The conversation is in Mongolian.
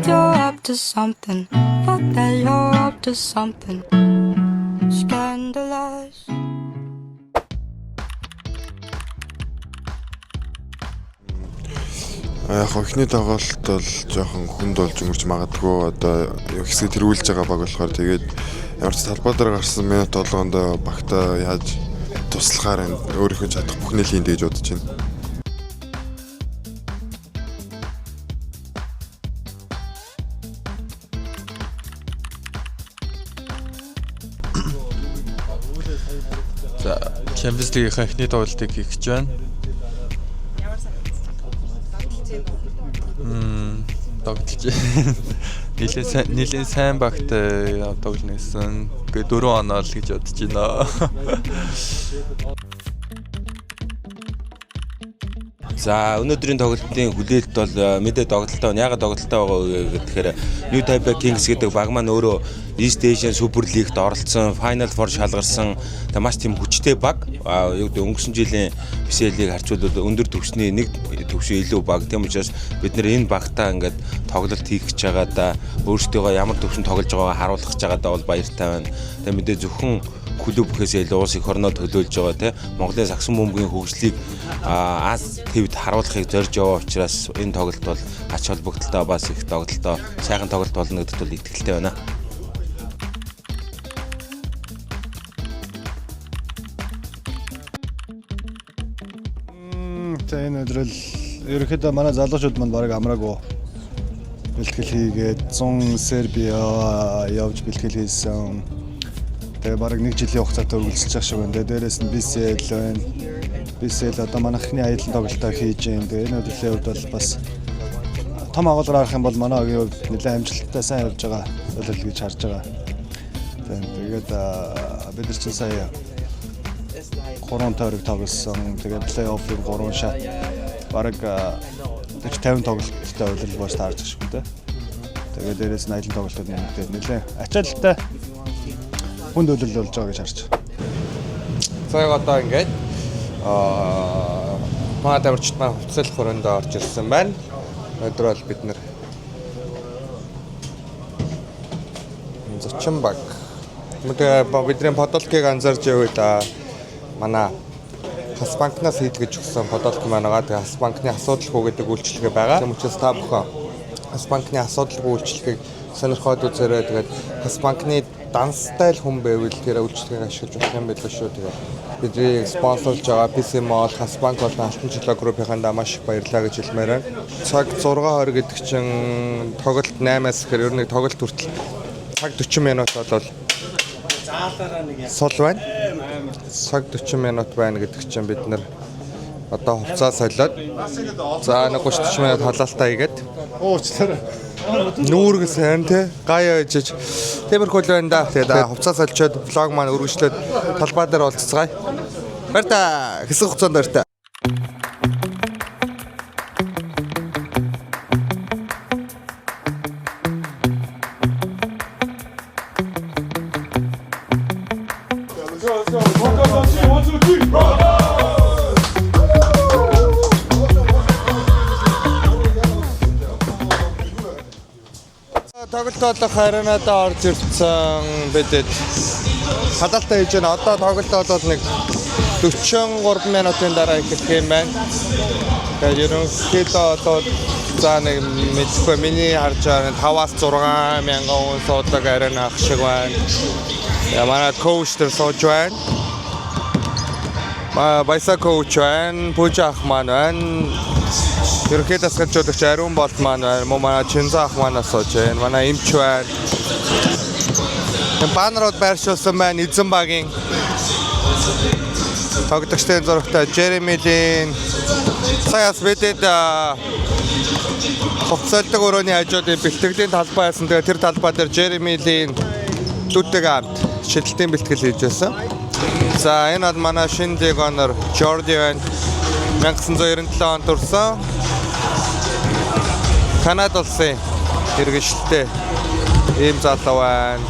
you're up to something. Fuck that you're up to something. Scandalous. Яг охины тоглолт бол жоохон хүнд болж өнгөрч магадгүй одоо яг хэсэг тэргүүлж байгаа баг болохоор тэгээд ямар ч талбай дээр гарсан минут болгонд багтаа яаж туслахаар өөрийнхөө чадах бүх нэлийн дэж бодож байна. За Champions League-ийн эхний тоглолтыг хийх гэж байна. Тоглож нэлээд сайн багтай тоглоно гэсэн. Гэ 4 оноо л гэж бодож байна. За өнөөдрийн тоглолтын хүлээлт бол мэдээ тоглолтоо яагаад тоглолтоо байгаа вэ гэхээр New Taipei Kings гэдэг баг маань өөрөө East Asian Super League-д оролцсон, Final Four шалгарсан маш тийм хүчтэй баг. Өнгөрсөн жилийн BCL-ийг харьцуулбал өндөр төвчний нэг төвшин илүү баг. Тийм учраас бид нэр энэ багтаа ингээд тоглолт хийх гэж байгаа да өөрсдөө ямар төвшин тоглож байгаагаа харуулах гэж байгаа да бол баяртай байна. Тэгээ мэдээ зөвхөн клуб бүхээс илүү улс эх орноо төлөөлж байгаа тийм Монголын сагсан бөмбөгийн хөгжлийг Аз твд харуулахыг зорж яваа учраас энэ тоглолт бол ач холбогдолтой бас их тоглолтоо сайхан тоглолт болно гэдэгт бол итгэлтэй байна. За энэ өдрөл ерөнхийдөө манай залуучууд манд бараг амраагүй бэлтгэл хийгээд 100 Сербиа явж бэлтгэл хийсэн. Тэгээ бараг 1 жилийн хугацаатай үргэлжилж байгаа шиг байна. Дээрээс нь BCL байна. BCL одоо манайхны аялал тоглолтоо хийж байна. Тэгээ энэ өдрлийн хувьд бол бас том агуулгаар харах юм бол манай огийн хувьд нэлээд амжилттай сайн явж байгаа болол гэж харж байгаа. Тэгээд бид нар чинь сая 3 тойрог тоглосон. Тэгээд плей-оффын 3 шат бараг 40-50 тоглолттой болол бооч таарч байгаа шүү дээ. Тэгээд дээрээс нь аялал тоглолтод нэмэгдээд нэлээд ачаалттай хүнд төлөл болж байгаа гэж харж байна. Цаг одоо ингээд маа даварчт маань хувцсалх хөрөндөө орж ирсэн байна. Өдөр бол бид нэр зочин баг. Бидний подолкийг анзаарч байвал манай Хас банкнаас хийдгэж өгсөн подолк маань байгаа. Тэгээ Хас банкны асуудалгүй гэдэг үйлчилгээ байгаа. Тийм учраас та бүхэн Хас банкны асуудалгүй үйлчилгээг сонирхоод үзээрэй. Тэгээд Хас банкны данстай л хүн байвал тэр үйлчлэгийг ашиглаж болох юм байлаа шүү. Тэгээд бидний спонсорлж байгаа PC Mall, Хас банк болон Алтан жилийн группийнхаа маш их баярлалаа гэж хэлмээр байна. Цаг 6:20 гэдэг чинь тоглолт 8-аас гэхээр ер нь тоглолт хүртэл цаг 40 минут болвол сул байна. Цаг 40 минут байна гэдэг чинь бид нар одоо хувцас солиод за 30 минут халаалтаа хийгээд уучлаарай. Нүүрг сайн те гаяа ижиж тиймэрхүү л байна да. Тэгээд хувцас солиод влог маань өргөжлөөд талбай дээр уулзцгаая. Баяртай хэсэг хугацаанд баяртай. Тоглолт болох аренаадаа орж ирсэн бидэд халаалтаа хийж байна. Одоо тоглолт бол нэг 43 минутын дараа эхэлэх юм байна. Тэгээд ерөнхийдөө бол за нэг мэдхгүй миний харж байгаа 5-аас 6 мянган хүн суудаг арена ах шиг байна. Манай коуч тэр сууж байна. Байса коуч байна, Пужа ах маань байна. Ерөнхийдөө асгалжуулагч Ариун болт маань байна. Манай Чинза ах маань сууж байна. Манай эмч байна. Банерууд байршуулсан байна. Эзэн багийн тоглогчдын зурагтай Jeremy Lin саяас бидэд хувцалдаг өрөөний хажуудын бэлтгэлийн талбай байсан. Тэгээ тэр талбай дээр Jeremy Lin дүүтэйг хамт шидэлтийн бэлтгэл хийж байсан. За энэ бол манай шинэ дигонор Jordi байна. 1997 онд төрсэн. Канада улсын иргэншилтэй ийм залуу байна.